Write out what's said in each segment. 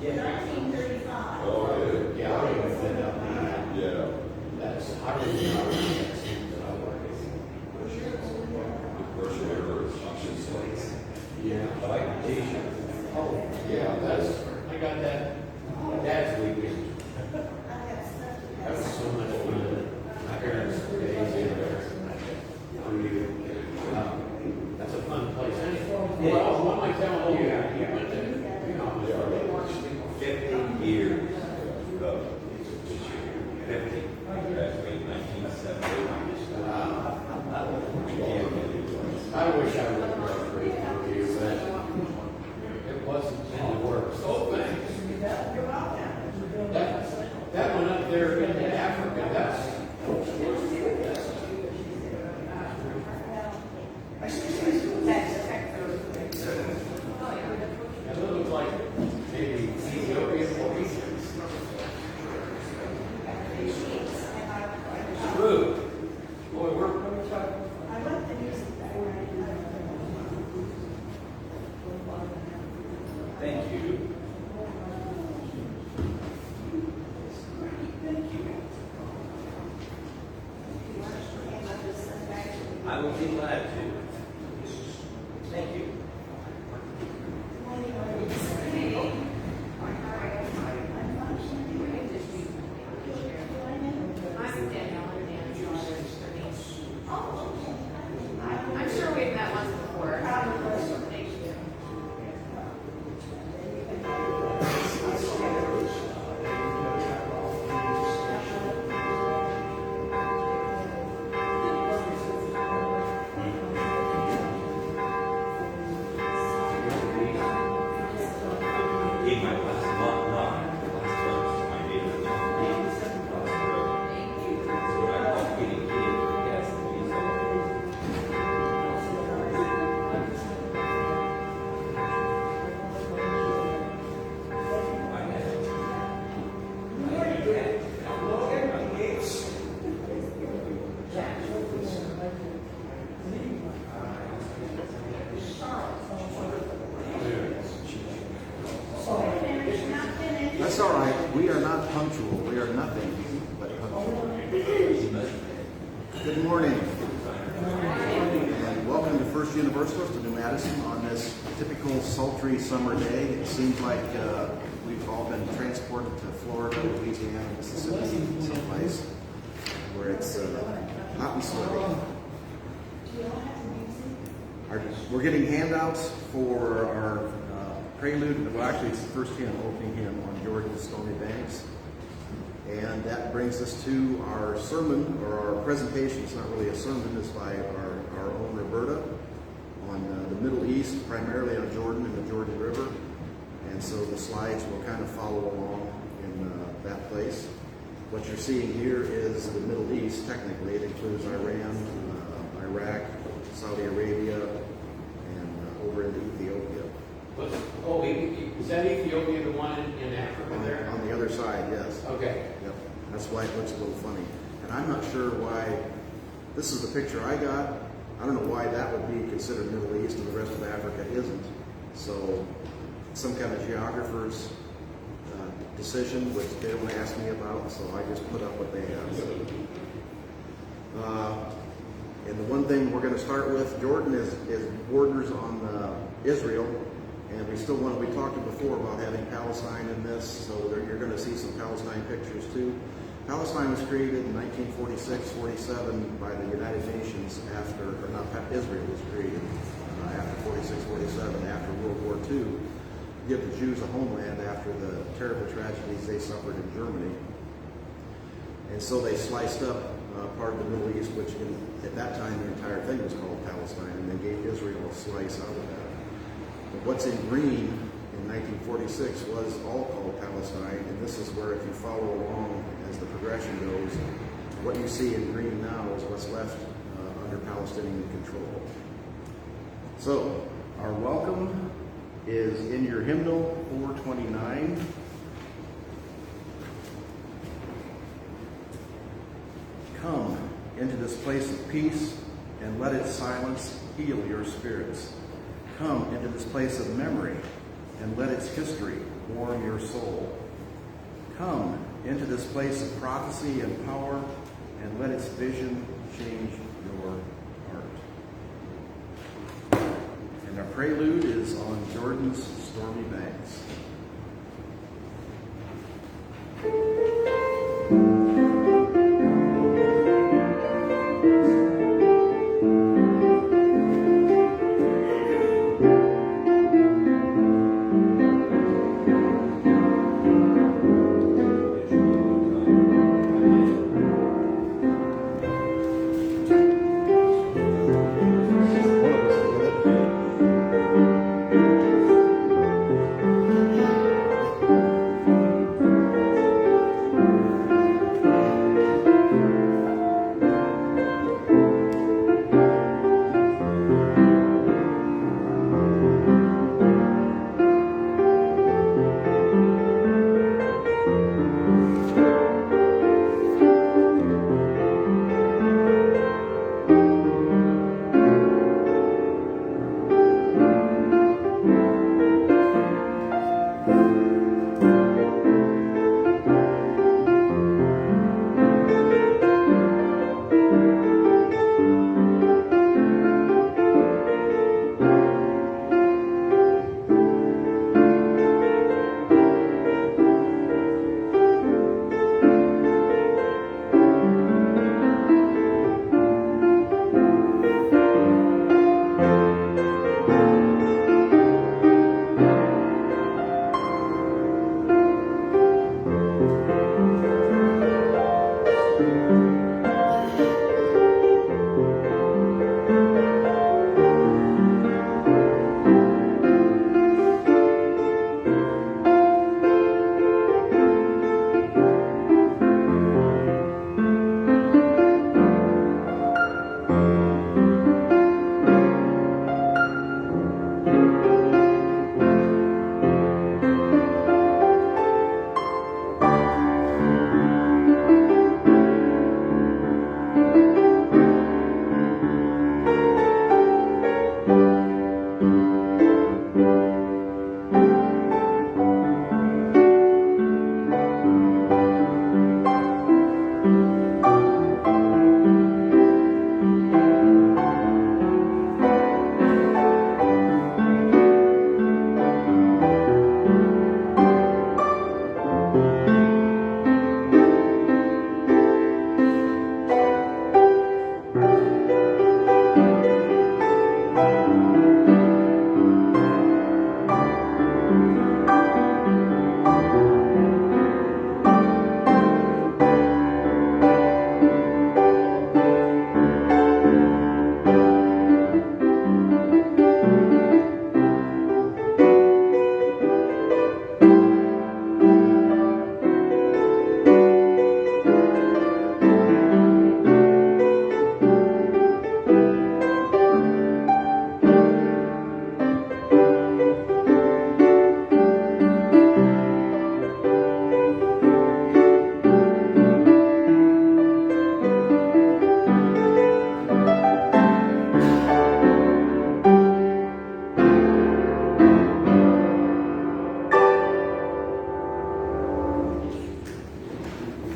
Yeah. 1935. Oh, Yeah, I don't even fit up that. yeah. That's, I don't even know that seems that I work in. Yeah, I like the t-shirt. oh, yeah, that's, I got that, Dad's weekend. That was so much fun. My parents were days in there. That's a fun place. Well, what am I telling you? You went to, you know, 50 years. 50. That's me, 1970. I wish I would have worked for you, but it wasn't in the works. Oh, thanks. That one up there in Africa, that's. It looks like maybe Ethiopian or Egypt. True. Boy, we're. I love the music back. Thank you. I will be glad to. Thank you. I'm sure we've met once before. In my last month, not last month, my neighbor so I call getting yes, That's all right. We are not punctual. We are nothing but punctual. Good morning. And welcome to First Universalist in Madison on this typical sultry summer day. It seems like we've all been transported to Florida, Louisiana, Mississippi, someplace where it's hot and sweaty. We're getting handouts for our prelude. Well, actually, it's the first hymn, opening hymn on Jordan's Stony Banks. And that brings us to our sermon, or our presentation. It's not really a sermon. It's by our own Roberta on the Middle East, primarily on Jordan and the Jordan River. And so the slides will kind of follow along in that place. What you're seeing here is the Middle East, technically. It includes Iran, Iraq, Saudi Arabia, and over into Ethiopia. Oh, is that Ethiopia the one in Africa there? On the other side, yes. Okay. Yep. That's why it looks a little funny. And I'm not sure why, this is the picture I got. I don't know why that would be considered Middle East and the rest of Africa isn't. So some kind of geographer's decision, which they don't ask me about, so I just put up what they have. And the one thing we're going to start with, Jordan is borders on Israel. And we talked before about having Palestine in this, so you're going to see some Palestine pictures too. Palestine was created in 1946-47 by the United Nations Israel was created after 46-47, after World War II, to give the Jews a homeland after the terrible tragedies they suffered in Germany. And so they sliced up part of the Middle East, which at that time the entire thing was called Palestine, and they gave Israel a slice out of that. But what's in green in 1946 was all called Palestine, and this is where, if you follow along as the progression goes, what you see in green now is what's left under Palestinian control. So, our welcome is in your hymnal 429. Come into this place of peace and let its silence heal your spirits. Come into this place of memory and let its history warm your soul. Come into this place of prophecy and power, and let its vision change your heart. And our prelude is on Jordan's stormy banks.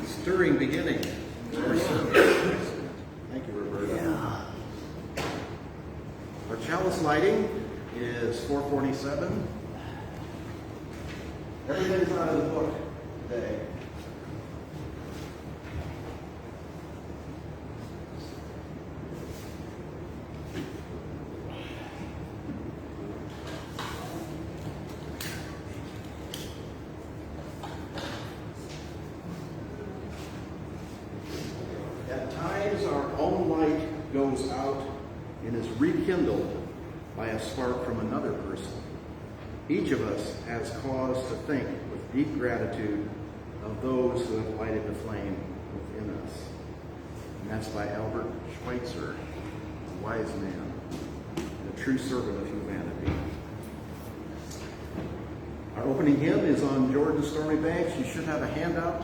Stirring beginning. Thank you, Roberta. Our chalice lighting is 447. Everything's out of the book today. At times, our own light goes out and is rekindled by a spark from another person. Each of us has cause to think with deep gratitude of those who have lighted the flame within us. And that's by Albert Schweitzer, a wise man and a true servant of humanity. Our opening hymn is on Jordan's Stormy Banks. You should have a handout.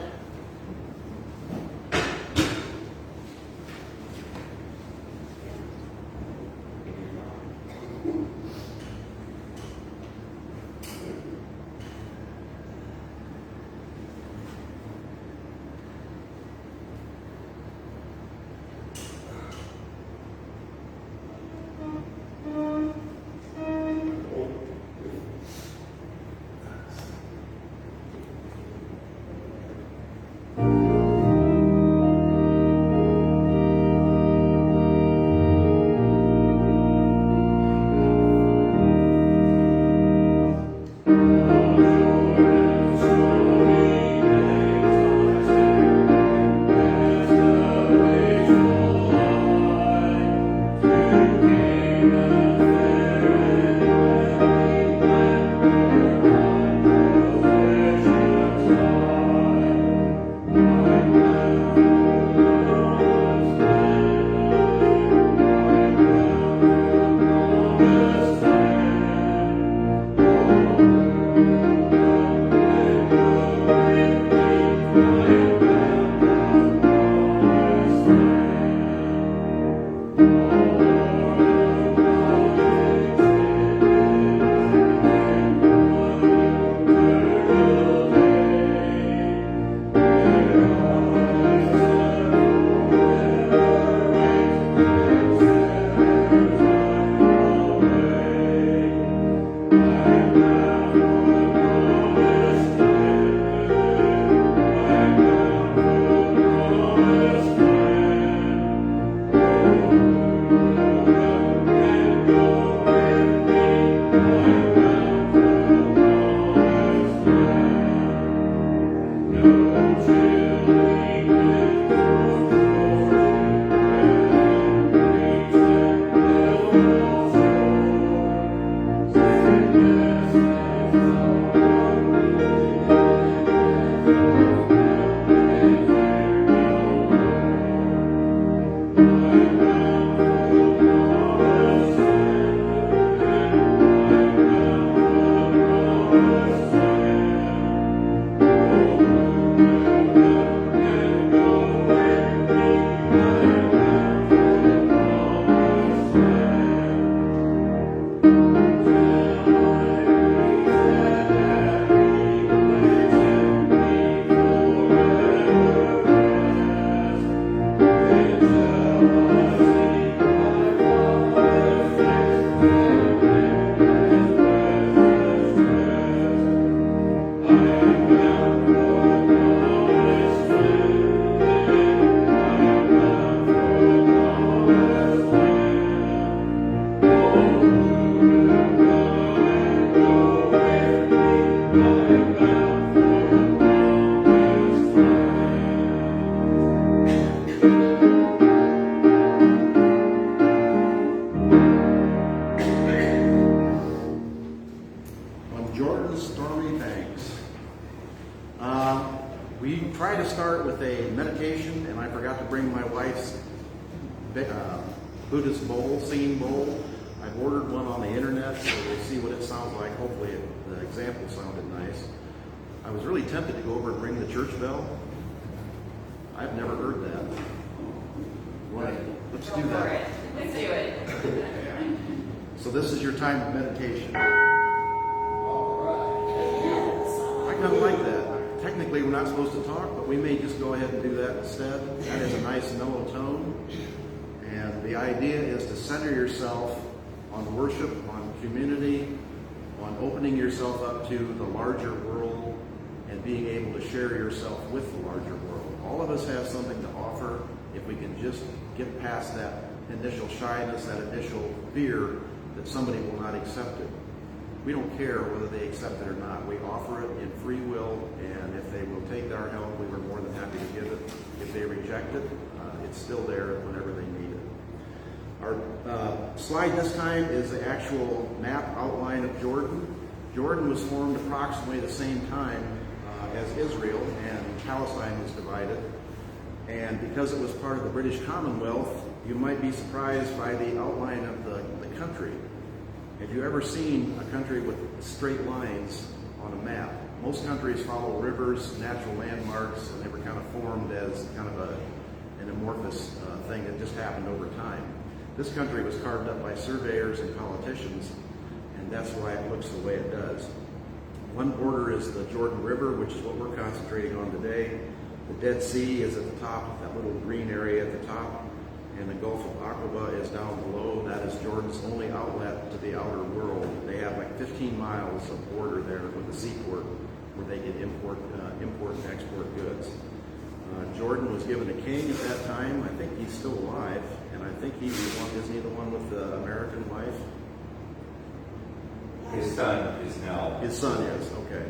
We try to start with a meditation, and I forgot to bring my wife's Buddhist bowl, singing bowl. I've ordered one on the internet, so we'll see what it sounds like. Hopefully the example sounded nice. I was really tempted to go over and ring the church bell. I've never heard that. Right, let's do that. Let's do it. So this is your time of meditation. All right. I kind of like that. Technically, we're not supposed to talk, but we may just go ahead and do that instead. That is a nice mellow tone. And the idea is to center yourself on worship, on community, on opening yourself up to the larger world and being able to share yourself with the larger world. All of us have something to offer if we can just get past that initial shyness, that initial fear that somebody will not accept it. We don't care whether they accept it or not. We offer it in free will, and if they will take our help, we are more than happy to give it. If they reject it, it's still there whenever they need it. Our slide this time is the actual map outline of Jordan. Jordan was formed approximately the same time as Israel, and Palestine was divided. And because it was part of the British Commonwealth, you might be surprised by the outline of the country. Have you ever seen a country with straight lines on a map? Most countries follow rivers, natural landmarks, and they were kind of formed as kind of an amorphous thing that just happened over time. This country was carved up by surveyors and politicians, and that's why it looks the way it does. One border is the Jordan River, which is what we're concentrating on today. The Dead Sea is at the top, that little green area at the top, and the Gulf of Aqaba is down below. That is Jordan's only outlet to the outer world. They have like 15 miles of border there with a seaport where they can import and export goods. Jordan was given a king at that time. I think he's still alive, and I think he's the one, isn't he the one with the American wife? His son is now. His son is, okay.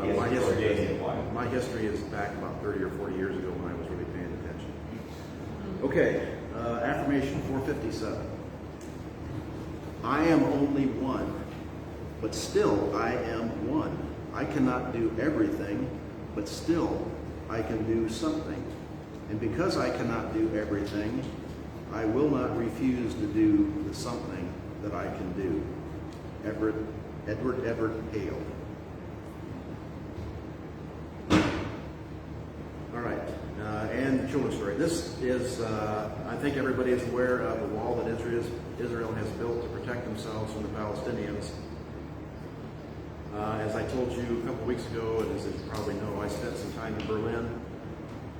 He has a Jordanian wife. My history is back about 30 or 40 years ago when I was really paying attention. Okay, affirmation 457. I am only one, but still I am one. I cannot do everything, but still I can do something. And because I cannot do everything, I will not refuse to do the something that I can do. Edward Hale. All right, and the children's story. This is, I think everybody is aware of the wall that Israel has built to protect themselves from the Palestinians. As I told you a couple weeks ago, and as you probably know, I spent some time in Berlin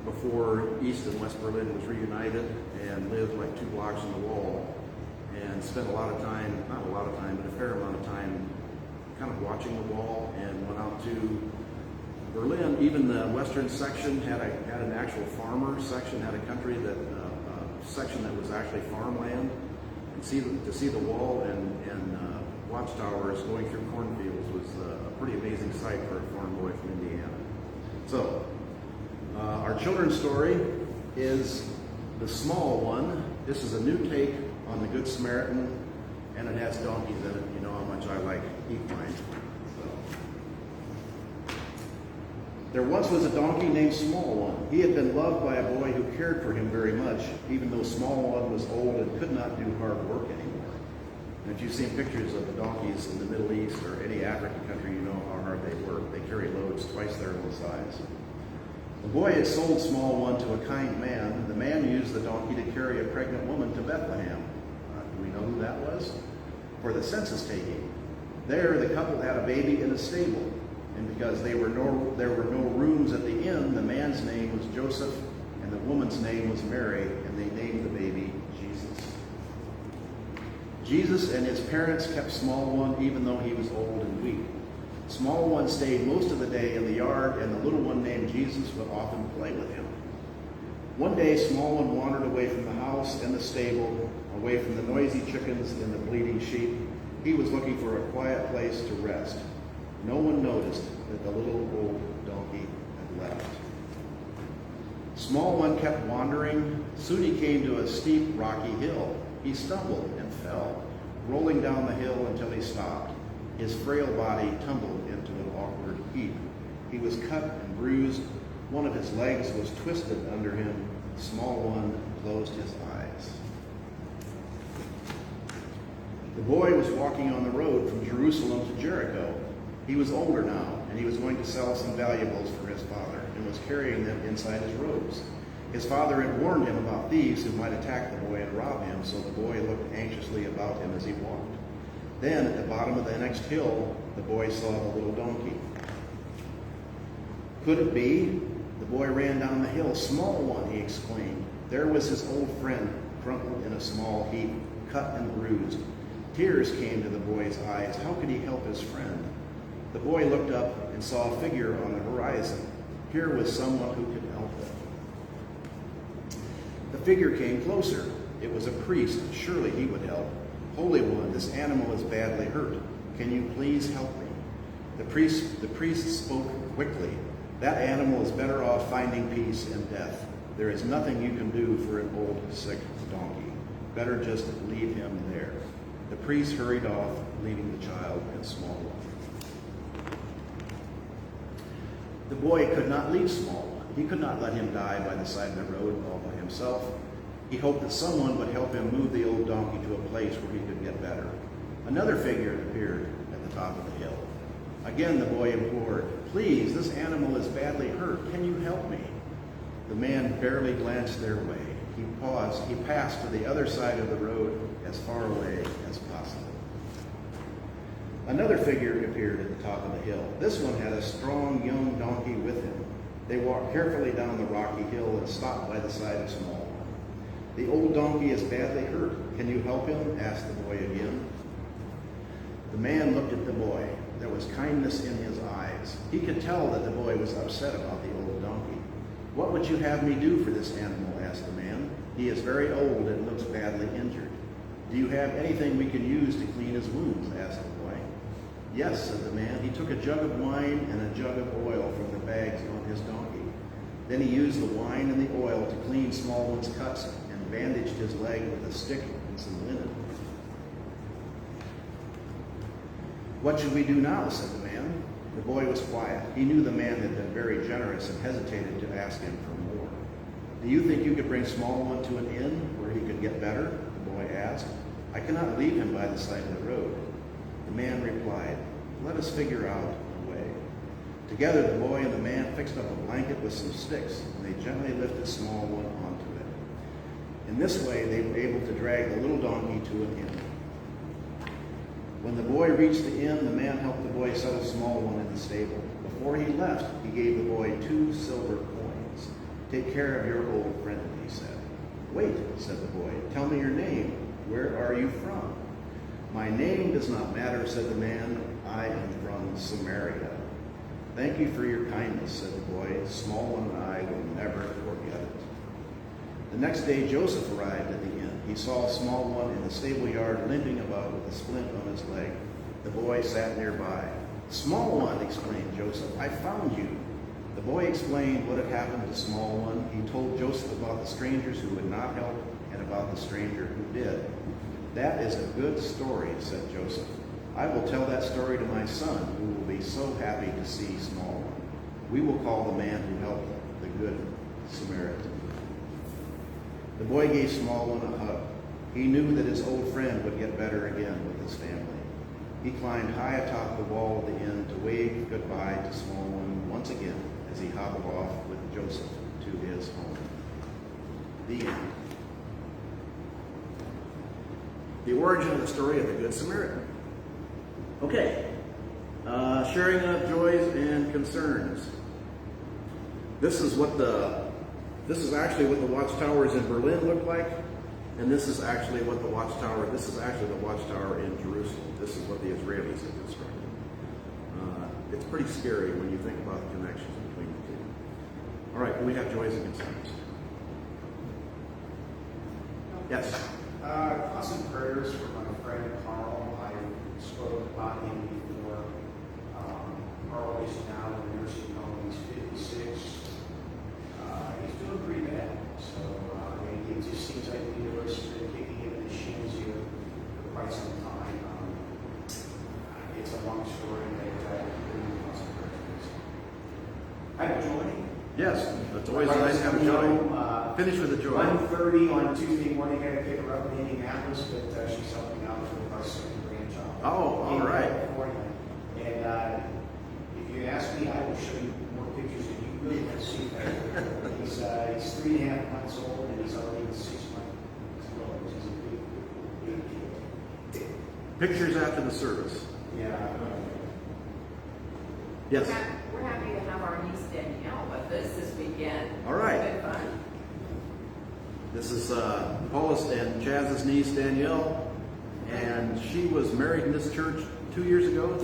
before East and West Berlin was reunited, and lived like 2 blocks from the wall, and spent a lot of time, not a lot of time, but a fair amount of time kind of watching the wall, and went out to Berlin. Even the western section had an actual farmer section, had a country that section that was actually farmland, and to see the wall and watchtowers going through cornfields was a pretty amazing sight for a farm boy from Indiana. So, our children's story is the small one. This is a new take on the Good Samaritan, and it has donkeys in it. You know how much I like equine. So. There once was a donkey named Small One. He had been loved by a boy who cared for him very much, even though Small One was old and could not do hard work anymore. And if you've seen pictures of the donkeys in the Middle East or any African country, you know how hard they work. They carry loads twice their own size. The boy had sold Small One to a kind man. The man used the donkey to carry a pregnant woman to Bethlehem. Do we know who that was? For the census taking. There, the couple had a baby in a stable. And because there were no rooms at the inn, the man's name was Joseph, and the woman's name was Mary, and they named the baby Jesus. Jesus and his parents kept Small One even though he was old and weak. Small One stayed most of the day in the yard, and the little one named Jesus would often play with him. One day, Small One wandered away from the house and the stable, away from the noisy chickens and the bleating sheep. He was looking for a quiet place to rest. No one noticed that the little old donkey had left. Small One kept wandering. Soon he came to a steep, rocky hill. He stumbled and fell, rolling down the hill until he stopped. His frail body tumbled into an awkward heap. He was cut and bruised. One of his legs was twisted under him. Small One closed his eyes. The boy was walking on the road from Jerusalem to Jericho. He was older now, and he was going to sell some valuables for his father, and was carrying them inside his robes. His father had warned him about thieves who might attack the boy and rob him, so the boy looked anxiously about him as he walked. Then, at the bottom of the next hill, the boy saw the little donkey. Could it be? The boy ran down the hill. Small One, he exclaimed. There was his old friend, crumpled in a small heap, cut and bruised. Tears came to the boy's eyes. How could he help his friend? The boy looked up and saw a figure on the horizon. Here was someone who could help him. The figure came closer. It was a priest. Surely he would help. Holy One, this animal is badly hurt. Can you please help me? The priest spoke quickly. That animal is better off finding peace in death. There is nothing you can do for an old, sick donkey. Better just leave him there. The priest hurried off, leaving the child and Small One. The boy could not leave Small One. He could not let him die by the side of the road all by himself. He hoped that someone would help him move the old donkey to a place where he could get better. Another figure appeared at the top of the hill. Again, the boy implored, "Please, this animal is badly hurt. Can you help me?" The man barely glanced their way. He paused. He passed to the other side of the road, as far away as possible. Another figure appeared at the top of the hill. This one had a strong young donkey with him. They walked carefully down the rocky hill and stopped by the side of Small One. "The old donkey is badly hurt. Can you help him?" asked the boy again. The man looked at the boy. There was kindness in his eyes. He could tell that the boy was upset about the old donkey. "What would you have me do for this animal?" asked the man. "He is very old and looks badly injured." "Do you have anything we can use to clean his wounds?" asked the boy. "Yes," said the man. He took a jug of wine and a jug of oil from the bags on his donkey. Then he used the wine and the oil to clean Small One's cuts and bandaged his leg with a stick and some linen. "What should we do now?" said the man. The boy was quiet. He knew the man had been very generous and hesitated to ask him for more. "Do you think you could bring Small One to an inn where he could get better?" the boy asked. "I cannot leave him by the side of the road." The man replied, "Let us figure out a way." Together, the boy and the man fixed up a blanket with some sticks, and they gently lifted Small One onto it. In this way, they were able to drag the little donkey to an inn. When the boy reached the inn, the man helped the boy settle Small One in the stable. Before he left, he gave the boy 2 silver coins. "Take care of your old friend," he said. "Wait," said the boy. "Tell me your name. Where are you from?" "My name does not matter," said the man. "I am from Samaria." "Thank you for your kindness," said the boy. "Small One and I will never forget it." The next day, Joseph arrived at the inn. He saw Small One in the stable yard limping about with a splint on his leg. The boy sat nearby. "Small One," exclaimed Joseph, "I found you." The boy explained what had happened to small one. He told Joseph about the strangers who would not help and about the stranger who did. That is a good story, said Joseph. I will tell that story to my son, who will be so happy to see small one. We will call the man who helped the good Samaritan. The boy gave small one a hug. He knew that his old friend would get better again with his family. He climbed high atop the wall of the inn to wave goodbye to small one once again as he hobbled off with Joseph to his home. The end. The origin of the story of the Good Samaritan. Okay. Sharing of joys and concerns. This is actually what the watchtowers in Berlin look like, and this is actually the watchtower in Jerusalem. This is what the Israelis have constructed. It's pretty scary when you think about the connections between the two. All right, we have joys and concerns. Yes. Thoughts and prayers for my friend Carl. I spoke about him before. Carl is now in a nursing home. He's 56. He's doing pretty bad. So it just seems like the universe has been kicking him in the shins here for quite some time. It's a long story, but really thoughts and prayers. I have joy. Yes, it's always nice to have a joy. Finish with a joy. 1:30 on Tuesday morning, I got to pick her up in Indianapolis, but she's helping out with our second grandchild. Oh, all right. California. And if you ask me, I will show you more pictures than you really want to see. He's 3.5 months old, and he's already 6 months old. He's a big kid. Pictures after the service. Yeah. Yes. We're happy to have our niece Danielle with us this weekend. All right. It's been fun. This is Paula's and Chaz's niece, Danielle, and she was married in this church 3 years ago.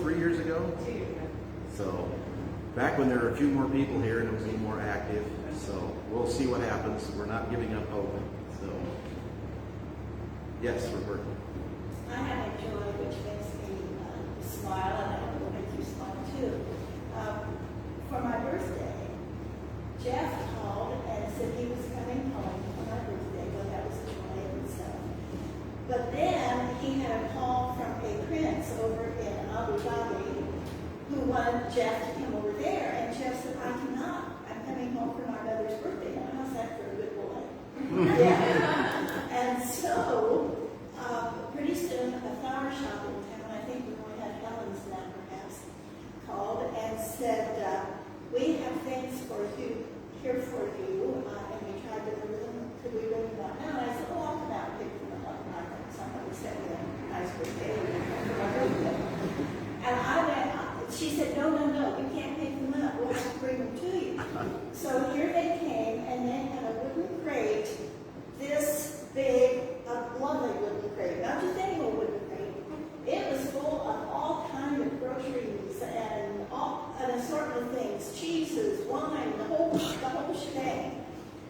So, back when there were a few more people here and it was a little more active. So, we'll see what happens. We're not giving up hope. So, yes, Roberta. I have a joy which makes me smile, and I hope it will make you smile too. For my birthday, Jeff called and said he was coming home for my birthday, but that was the 20th and stuff. But then he had a call from a prince over in Abu Dhabi who wanted Jeff to come over there, and Jeff said, I cannot. I'm coming home for my mother's birthday. Now, how's that for a good boy? Yeah. And so, pretty soon, a flower shop in town, I think we only had Helen's now perhaps, called and said, we have things here for you, and we tried to deliver them. Could we bring them out now? And I said, oh, I'll come out and pick them up. And I thought somebody sent me a nice birthday for my birthday. And I went, she said, no, you can't pick them up. We'll have to bring them to you. So here they came, and they had a wooden crate, this big, a lovely wooden crate, not just any old wooden crate. It was full of all kinds of groceries and an assortment of things, cheeses, wine, the whole shebang.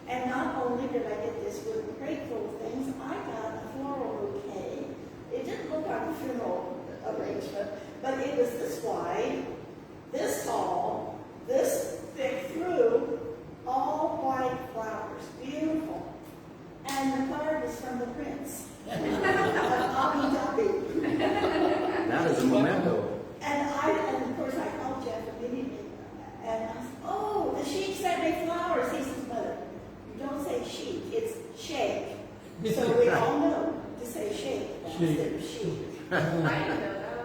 And not only did I get this wooden crate full of things, I got a floral bouquet. It didn't look like a funeral arrangement, but it was this wide, this tall, this thick through, all white flowers, beautiful. And the card was from the prince of Abu Dhabi. That is a memento. And of course I called Jeff immediately, and I said, oh, the sheik sent me flowers. He says, mother, you don't say sheik, it's sheikh. So we all know to say sheikh instead of sheik. I didn't know that.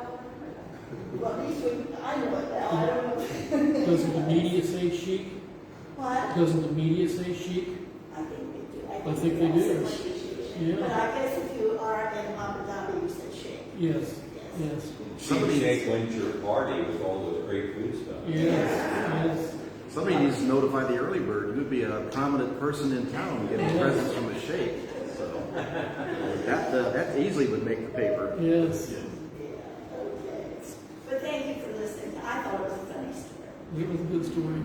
Well, at least I know it now, I don't know. Doesn't the media say chic? What? Doesn't the media say chic? I think they do. I think they do. Yeah. But I guess if you are in Abu Dhabi, you say sheikh. Yes, yes. Somebody shake went to your party with all those great food stuff. Yes. Somebody needs to notify the early bird. You'd be a prominent person in town getting presents from a sheikh. So that easily would make the paper. Yes. Yeah, okay. But thank you for listening. I thought it was a funny story. It was a good story.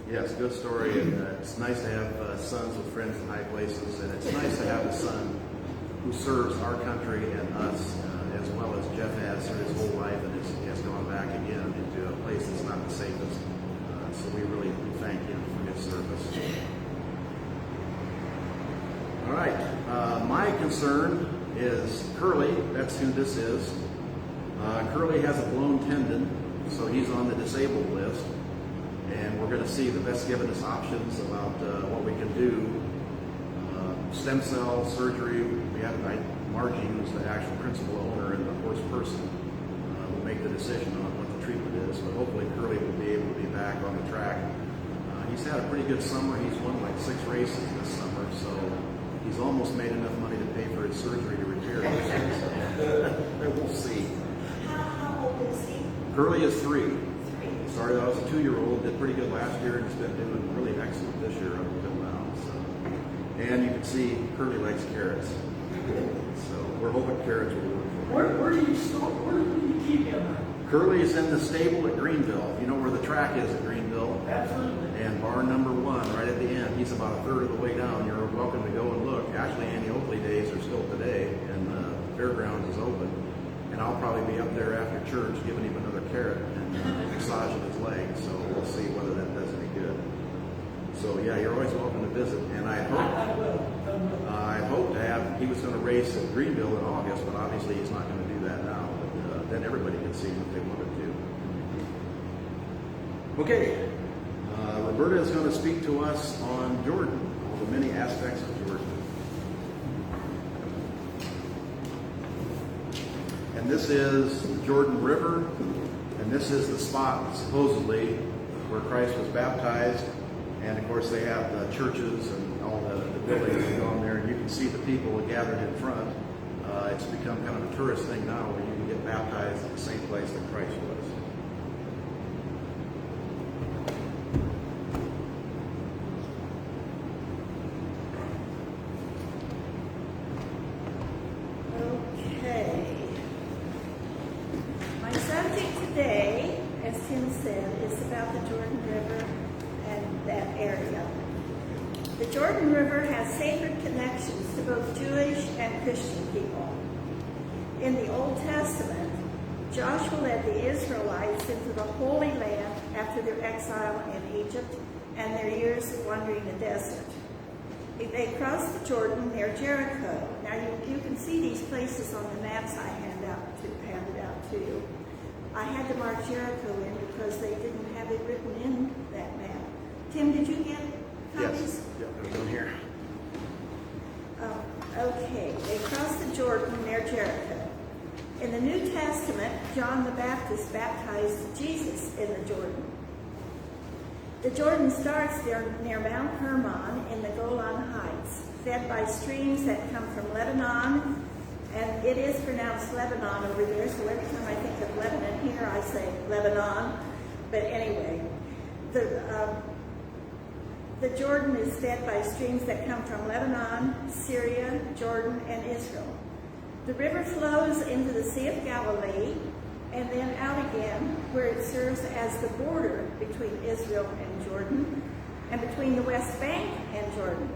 Yes, good story, and it's nice to have sons with friends in high places, and it's nice to have a son who serves our country and us, as well as Jeff has for his whole life, and has gone back again into a place that's not the safest. So we really thank him for his service. All right, my concern is Curly. That's who this is. Curly has a blown tendon, so he's on the disabled list. And we're going to see the vet's given us options about what we can do. Stem cell surgery. We have Margie, who's the actual principal owner and the horse person, will make the decision on what the treatment is. But hopefully Curly will be able to be back on the track. He's had a pretty good summer. He's won like 6 races this summer, so he's almost made enough money to pay for his surgery to repair it. So we'll see. How old is he? Curly is 3. 3. Started out as a 2-year-old, did pretty good last year, and has been doing really excellent this year up until now. So, and you can see Curly likes carrots. So we're hoping carrots will work for him. Where do you store, where do you keep him? Curly is in the stable at Greenville. You know where the track is at Greenville? Absolutely. And barn number 1, right at the end. He's about a third of the way down. You're welcome to go and look. Actually, Annie Oakley days are still today, and the fairgrounds is open. And I'll probably be up there after church giving him another carrot and massaging his leg. So we'll see whether that does any good. So yeah, you're always welcome to visit. And I hope to have, he was going to race at Greenville in August, but obviously he's not going to do that now. But then everybody can see him if they wanted to. Okay, Roberta is going to speak to us on Jordan, all the many aspects of Jordan. And this is the Jordan River, and this is the spot, supposedly, where Christ was baptized. And of course, they have the churches and all the buildings that go on there, and you can see the people gathered in front. It's become kind of a tourist thing now, where you can get baptized at the same place that Christ was. Today, as Tim said, is about the Jordan River and that area. The Jordan River has sacred connections to both Jewish and Christian people. In the Old Testament, Joshua led the Israelites into the Holy Land after their exile in Egypt and their years of wandering the desert. They crossed the Jordan near Jericho. Now you can see these places on the maps I handed out to you. I had to mark Jericho in because they didn't have it written in that map. Tim, did you get copies? Yes. Yep, it was on here. Okay, they crossed the Jordan near Jericho. In the New Testament, John the Baptist baptized Jesus in the Jordan. The Jordan starts near Mount Hermon in the Golan Heights, fed by streams that come from Lebanon. And it is pronounced Lebanon over there, so every time I think of Lebanon here, I say Lebanon. But anyway, the Jordan is fed by streams that come from Lebanon, Syria, Jordan, and Israel. The river flows into the Sea of Galilee and then out again, where it serves as the border between Israel and Jordan, and between the West Bank and Jordan.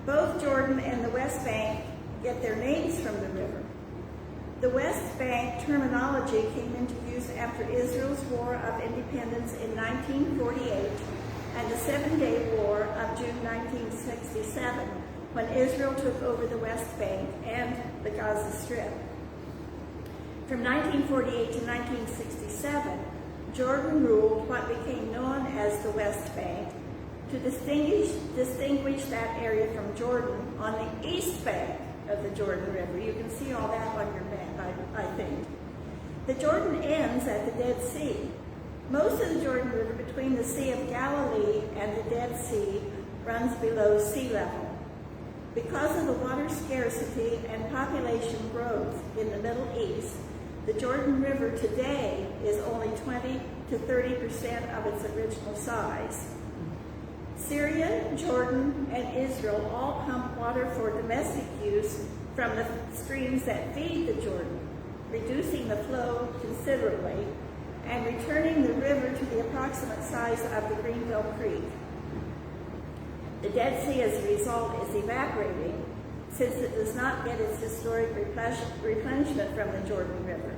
Both Jordan and the West Bank get their names from the river. The West Bank terminology came into use after Israel's War of Independence in 1948 and the 7-Day War of June 1967, when Israel took over the West Bank and the Gaza Strip. From 1948 to 1967, Jordan ruled what became known as the West Bank to distinguish that area from Jordan on the East Bank of the Jordan River. You can see all that on your map, I think. The Jordan ends at the Dead Sea. Most of the Jordan River between the Sea of Galilee and the Dead Sea runs below sea level. Because of the water scarcity and population growth in the Middle East, the Jordan River today is only 20 to 30% of its original size. Syria, Jordan, and Israel all pump water for domestic use from the streams that feed the Jordan, reducing the flow considerably and returning the river to the approximate size of the Greenville Creek. The Dead Sea, as a result, is evaporating since it does not get its historic replenishment from the Jordan River.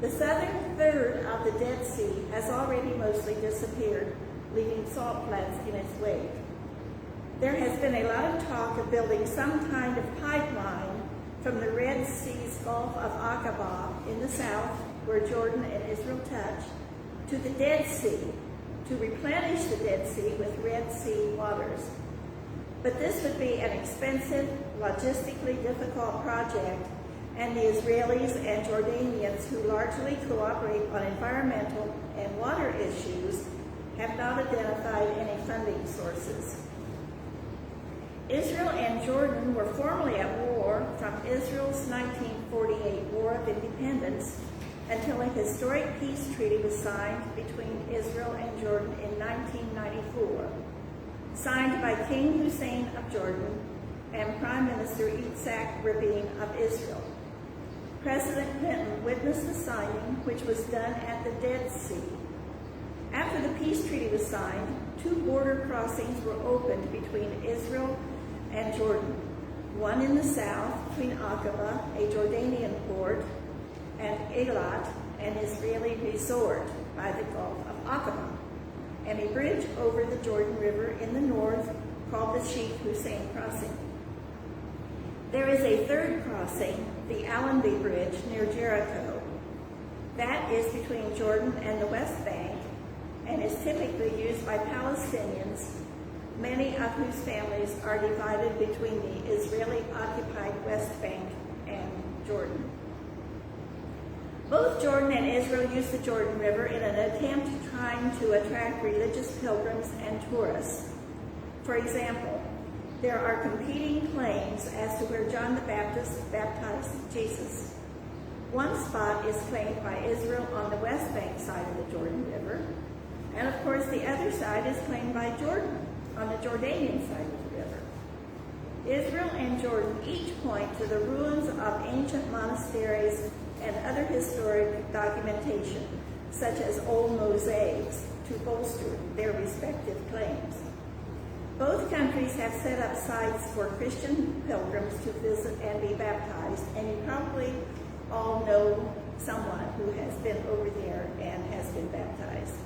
The southern third of the Dead Sea has already mostly disappeared, leaving salt flats in its wake. There has been a lot of talk of building some kind of pipeline from the Red Sea's Gulf of Aqaba in the south, where Jordan and Israel touch, to the Dead Sea, to replenish the Dead Sea with Red Sea waters. But this would be an expensive, logistically difficult project, and the Israelis and Jordanians, who largely cooperate on environmental and water issues, have not identified any funding sources. Israel and Jordan were formally at war from Israel's 1948 War of Independence until a historic peace treaty was signed between Israel and Jordan in 1994, signed by King Hussein of Jordan and Prime Minister Yitzhak Rabin of Israel. President Clinton witnessed the signing, which was done at the Dead Sea. After the peace treaty was signed, 2 border crossings were opened between Israel and Jordan, one in the south between Aqaba, a Jordanian port, and Eilat, an Israeli resort by the Gulf of Aqaba, and a bridge over the Jordan River in the north called the Sheikh Hussein Crossing. There is a third crossing, the Allenby Bridge near Jericho. That is between Jordan and the West Bank and is typically used by Palestinians, many of whose families are divided between the Israeli-occupied West Bank and Jordan. Both Jordan and Israel use the Jordan River in an attempt trying to attract religious pilgrims and tourists. For example, there are competing claims as to where John the Baptist baptized Jesus. One spot is claimed by Israel on the West Bank side of the Jordan River, and of course the other side is claimed by Jordan on the Jordanian side of the river. Israel and Jordan each point to the ruins of ancient monasteries and other historic documentation, such as old mosaics, to bolster their respective claims. Both countries have set up sites for Christian pilgrims to visit and be baptized, and you probably all know someone who has been over there and has been baptized.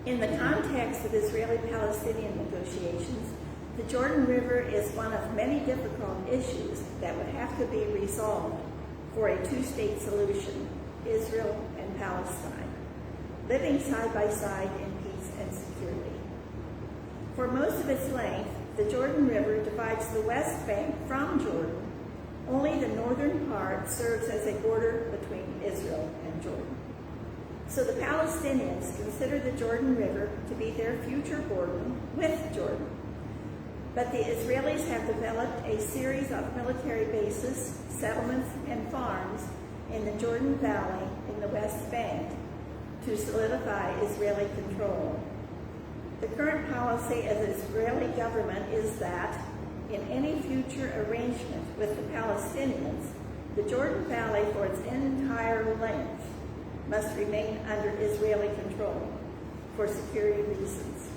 In the context of Israeli-Palestinian negotiations, the Jordan River is one of many difficult issues that would have to be resolved for a 2-state solution, Israel and Palestine, living side by side in peace and security. For most of its length, the Jordan River divides the West Bank from Jordan. Only the northern part serves as a border between Israel and Jordan. So the Palestinians consider the Jordan River to be their future border with Jordan. But the Israelis have developed a series of military bases, settlements, and farms in the Jordan Valley in the West Bank to solidify Israeli control. The current policy of the Israeli government is that in any future arrangement with the Palestinians, the Jordan Valley for its entire length must remain under Israeli control for security reasons.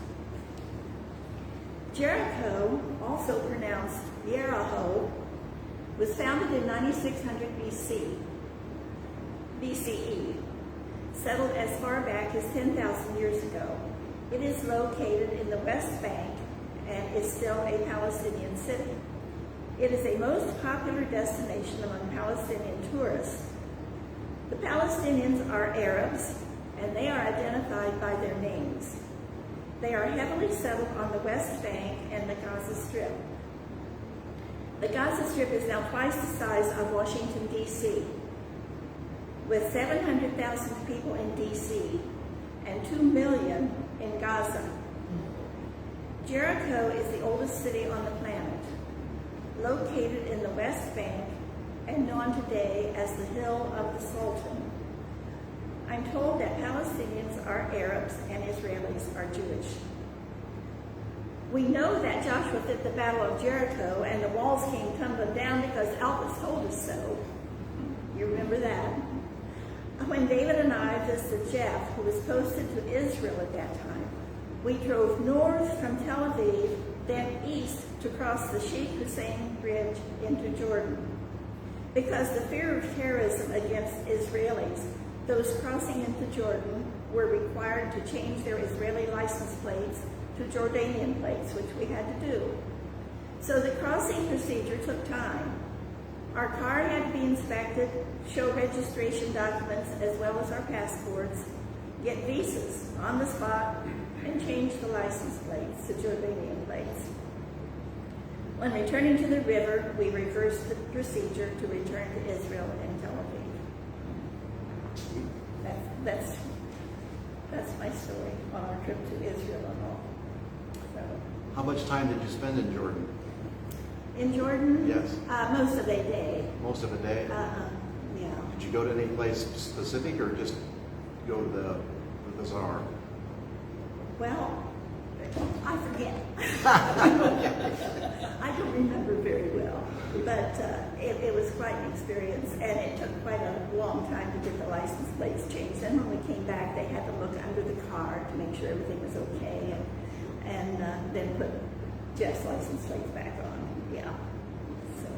Jericho, also pronounced Jericho, was founded in 9600 BCE, settled as far back as 10,000 years ago. It is located in the West Bank and is still a Palestinian city. It is a most popular destination among Palestinian tourists. The Palestinians are Arabs, and they are identified by their names. They are heavily settled on the West Bank and the Gaza Strip. The Gaza Strip is now twice the size of Washington, D.C., with 700,000 people in D.C. and 2 million in Gaza. Jericho is the oldest city on the planet, located in the West Bank and known today as the Hill of the Sultan. I'm told that Palestinians are Arabs and Israelis are Jewish. We know that Joshua fit the Battle of Jericho and the walls came tumbling down because Elvis told us so. You remember that? When David and I visited Jeff, who was posted to Israel at that time, we drove north from Tel Aviv, then east to cross the Sheikh Hussein Bridge into Jordan. Because the fear of terrorism against Israelis, those crossing into Jordan were required to change their Israeli license plates to Jordanian plates, which we had to do. So the crossing procedure took time. Our car had to be inspected, show registration documents as well as our passports, get visas on the spot, and change the license plates to Jordanian plates. When returning to the river, we reversed the procedure to return to Israel and Tel Aviv. That's my story on our trip to Israel and all. So, How much time did you spend in Jordan? in Jordan? Yes. Most of a day. Most of a day? Yeah. Did you go to any place specific or just go to the bazaar? Well, I forget. I don't remember very well, but it was quite an experience, and it took quite a long time to get the license plates changed. And when we came back, they had to look under the car to make sure everything was okay, and then put Jeff's license plates back on. Yeah. So,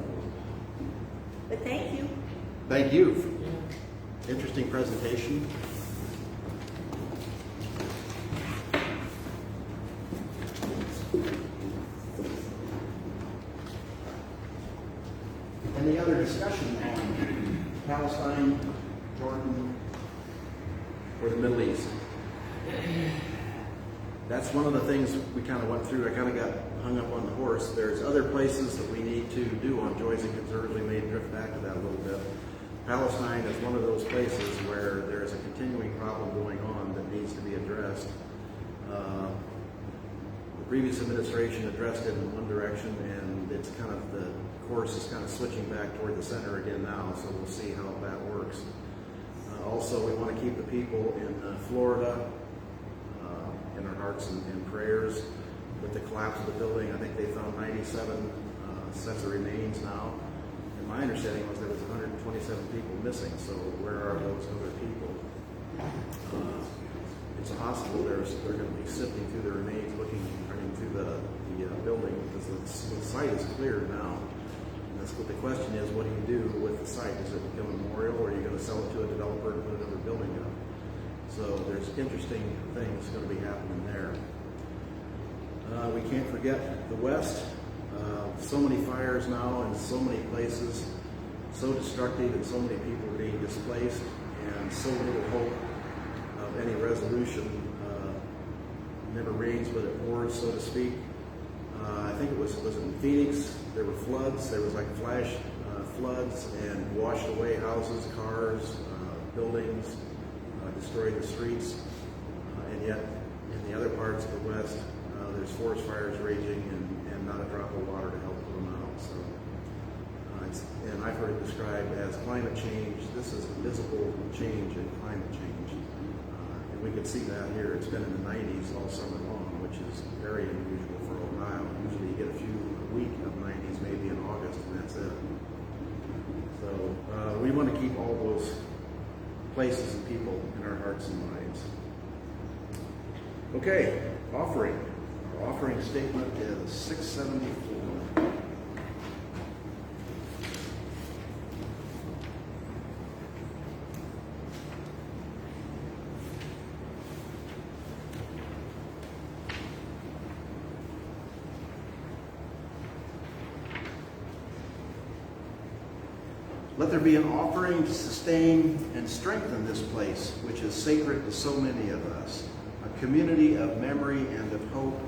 but thank you. Thank you. Interesting presentation. Any other discussion on Palestine, Jordan, or the Middle East? That's one of the things we kind of went through. I kind of got hung up on the horse. There's other places that we need to do on Joyce and Conservatively may drift back to that a little bit. Palestine is one of those places where there is a continuing problem going on that needs to be addressed. The previous administration addressed it in one direction, and it's kind of the course is kind of switching back toward the center again now, so we'll see how that works. Also, we want to keep the people in Florida in our hearts and prayers. With the collapse of the building, I think they found 97 sets of remains now. And my understanding was there was 127 people missing, so where are those other people? It's a hospital. They're going to be sifting through the remains, running through the building, because the site is cleared now. And that's what the question is, what do you do with the site? Does it become a memorial, or are you going to sell it to a developer and put another building up? So there's interesting things going to be happening there. We can't forget the West. So many fires now in so many places, so destructive, and so many people are being displaced, and so little hope of any resolution. Never rains, but it pours, so to speak. I think it was in Phoenix. There were floods. There was like flash floods and washed away houses, cars, buildings, destroyed the streets. And yet, in the other parts of the West, there's forest fires raging and not a drop of water to help put them out. So, and I've heard it described as climate change. This is a visible change in climate change. And we can see that here. It's been in the 90s all summer long, which is very unusual for Ohio. Usually you get a week of 90s, maybe in August, and that's it. So we want to keep all those places and people in our hearts and minds. Okay, offering. Our offering statement is $674. Let there be an offering to sustain and strengthen this place, which is sacred to so many of us, a community of memory and of hope,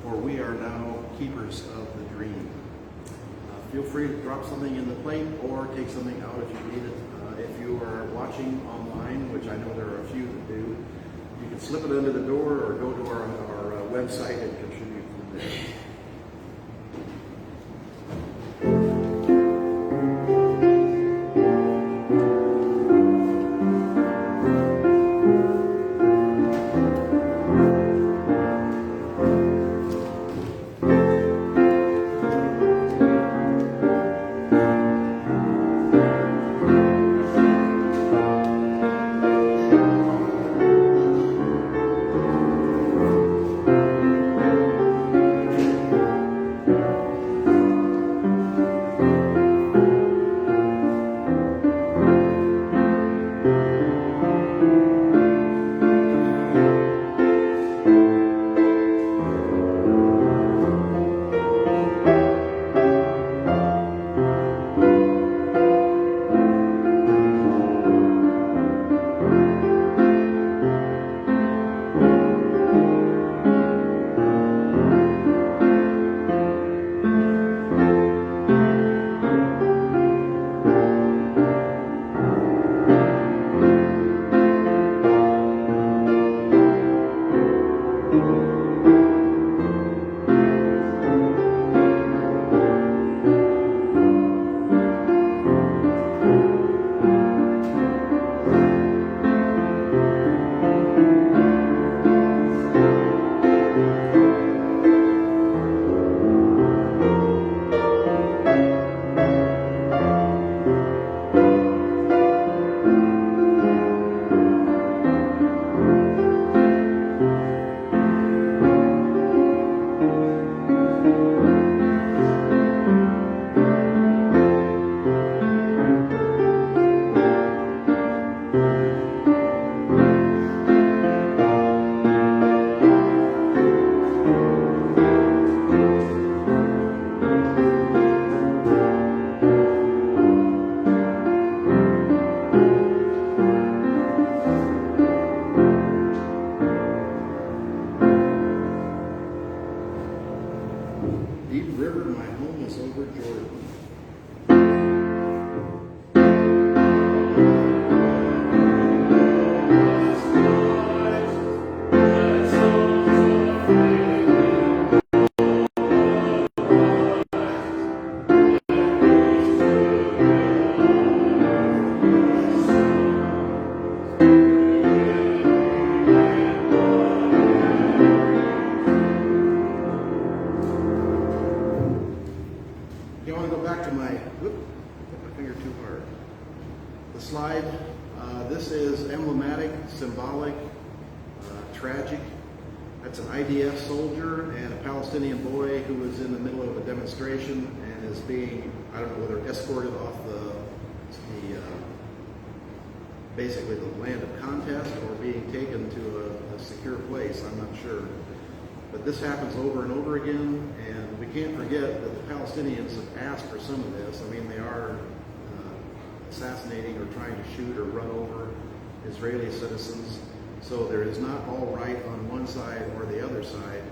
for we are now keepers of the dream. Feel free to drop something in the plate or take something out if you need it. If you are watching online, which I know there are a few that do, you can slip it under the door or go to our website and contribute from there. Deep river, my home is over Jordan. You want to go back to my, whoop, hit my finger too hard. The slide, this is emblematic, symbolic, tragic. That's an IDF soldier and a Palestinian boy who was in the middle of a demonstration and is being, I don't know whether escorted off the basically the land of contest or being taken to a secure place, I'm not sure. But this happens over and over again, and we can't forget that the Palestinians have asked for some of this. I mean, they are assassinating or trying to shoot or run over Israeli citizens. So there is not all right on one side or the other side,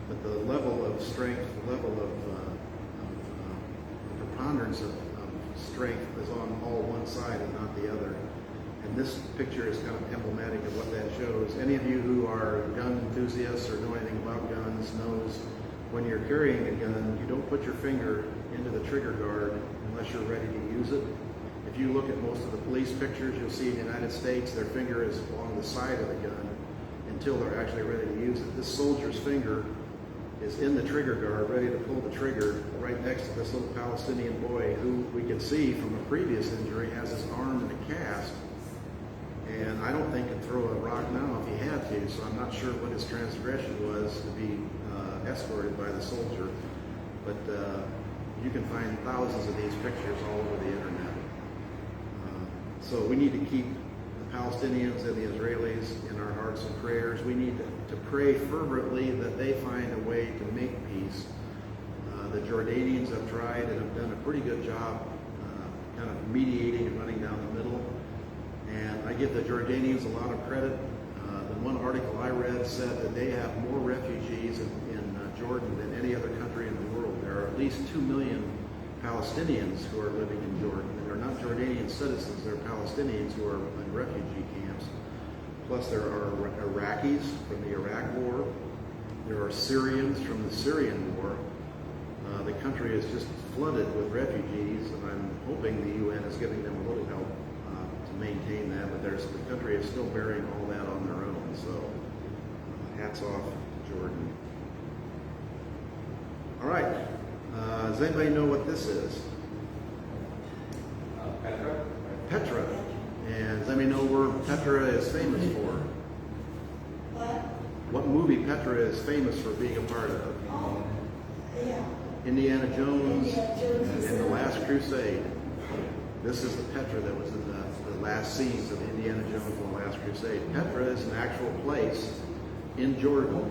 but the level of strength, the level of preponderance of strength is on all one side and not the other. And this picture is kind of emblematic of what that shows. Any of you who are gun enthusiasts or know anything about guns knows when you're carrying a gun, you don't put your finger into the trigger guard unless you're ready to use it. If you look at most of the police pictures, you'll see in the United States, their finger is along the side of the gun until they're actually ready to use it. This soldier's finger is in the trigger guard, ready to pull the trigger right next to this little Palestinian boy who we can see from a previous injury has his arm in a cast. And I don't think could throw a rock now if he had to, so I'm not sure what his transgression was to be escorted by the soldier. But you can find thousands of these pictures all over the internet. So we need to keep the Palestinians and the Israelis in our hearts and prayers. We need to pray fervently that they find a way to make peace. The Jordanians have tried and have done a pretty good job kind of mediating and running down the middle. And I give the Jordanians a lot of credit. The one article I read said that they have more refugees in Jordan than any other country in the world. There are at least 2 million Palestinians who are living in Jordan. And they're not Jordanian citizens, they're Palestinians who are in refugee camps. Plus there are Iraqis from the Iraq War. There are Syrians from the Syrian War. The country is just flooded with refugees, and I'm hoping the UN is giving them a little help to maintain that, but the country is still bearing all that on their own, so hats off to Jordan. All right, does anybody know what this is? Petra? Petra. And does anybody know where Petra is famous for? What? What movie Petra is famous for being a part of? Oh, yeah. Indiana Jones Indiana Jones and the Last Crusade. This is the Petra that was in the last scenes of Indiana Jones and the Last Crusade. Petra is an actual place in Jordan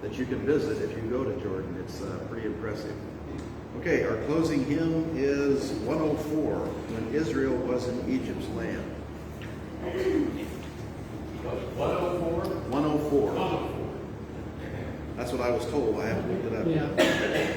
that you can visit if you go to Jordan. It's pretty impressive. Okay, our closing hymn is 104, When Israel Was in Egypt's Land. 104? 104. That's what I was told. I haven't looked it up yet. Yeah.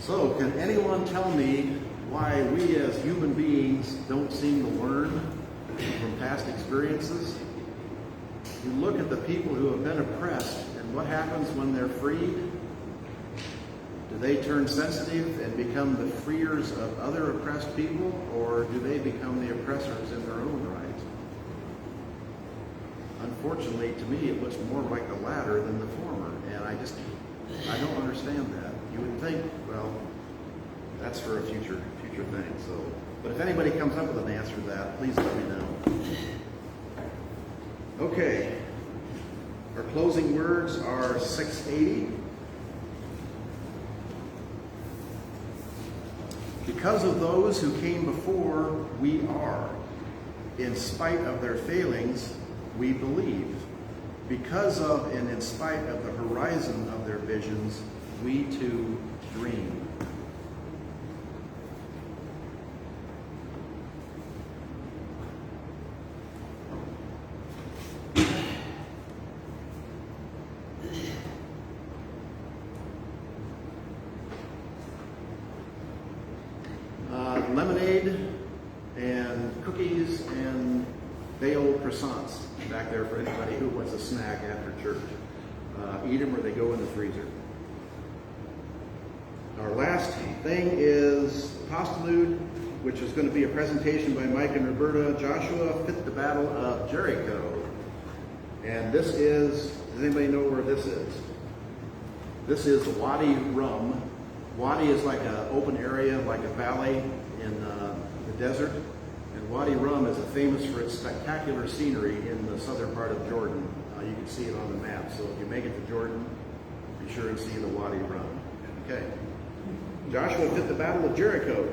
So, can anyone tell me why we as human beings don't seem to learn from past experiences? You look at the people who have been oppressed, and what happens when they're freed? Do they turn sensitive and become the freers of other oppressed people, or do they become the oppressors in their own right? Unfortunately, to me, it looks more like the latter than the former, and I don't understand that. You would think, well, that's for a future thing. So, but if anybody comes up with an answer to that, please let me know. Okay, our closing words are 680. Because of those who came before, we are. In spite of their failings, we believe. Because of and in spite of the horizon of their visions, we too dream. Lemonade and cookies and Dale croissants back there for anybody who wants a snack after church. Eat them or they go in the freezer. Our last thing is postlude, which is going to be a presentation by Mike and Roberta. Joshua fit the Battle of Jericho. And this is, does anybody know where this is? This is Wadi Rum. Wadi is like an open area, like a valley in the desert. And Wadi Rum is famous for its spectacular scenery in the southern part of Jordan. You can see it on the map. So if you make it to Jordan, be sure and see the Wadi Rum. Okay. Joshua fit the Battle of Jericho.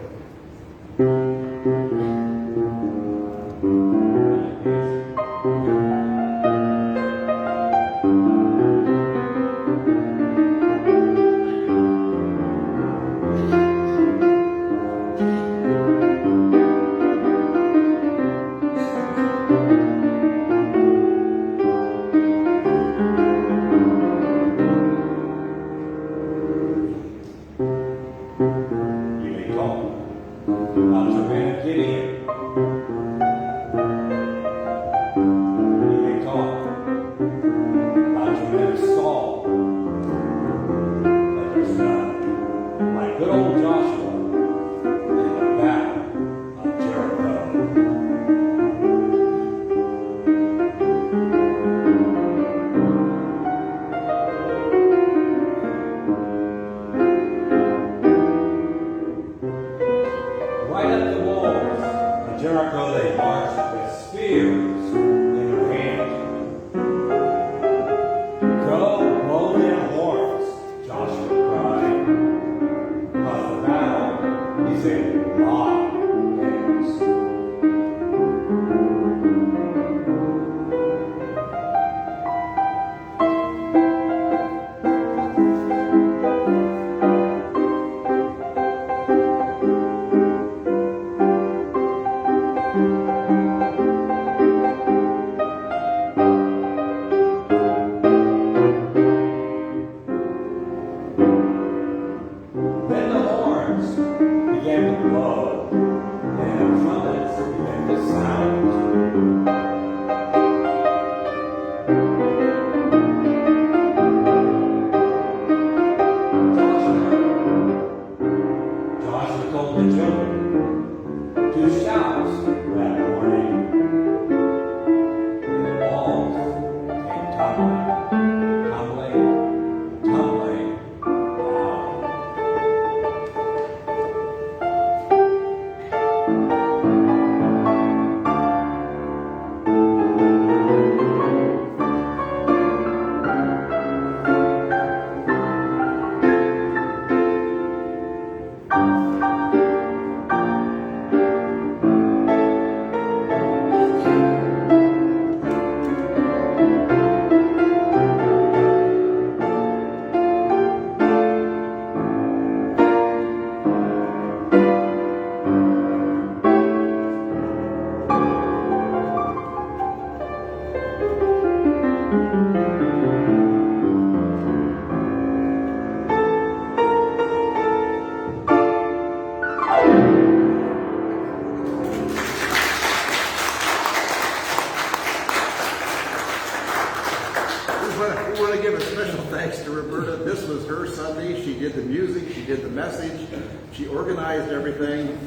Sunday. She did the music, she did the message, she organized everything.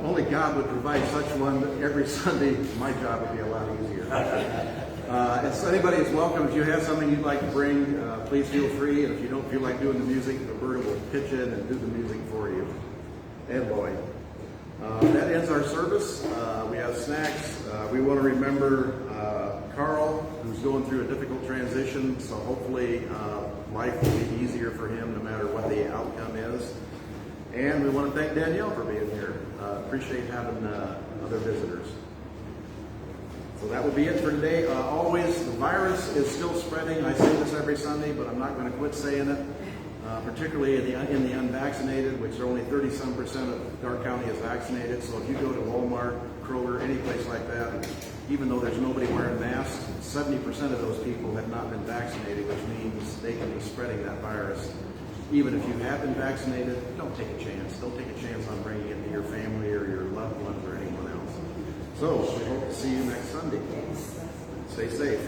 Only God would provide such one every Sunday. My job would be a lot easier. And so anybody is welcome. If you have something you'd like to bring, please feel free. And if you don't feel like doing the music, Roberta will pitch in and do the music for you. And Lloyd. That ends our service. We have snacks. We want to remember Carl, who's going through a difficult transition. So hopefully life will be easier for him no matter what the outcome is. And we want to thank Danielle for being here. Appreciate having other visitors. So that will be it for today. Always, the virus is still spreading. I say this every Sunday, but I'm not going to quit saying it. Particularly in the unvaccinated, which are only 30-some% of Dark County is vaccinated. So if you go to Walmart, Kroger, any place like that, even though there's nobody wearing masks, 70% of those people have not been vaccinated, which means they can be spreading that virus. Even if you have been vaccinated, don't take a chance. Don't take a chance on bringing it to your family or your loved ones or anyone else. So we hope to see you next Sunday. Stay safe.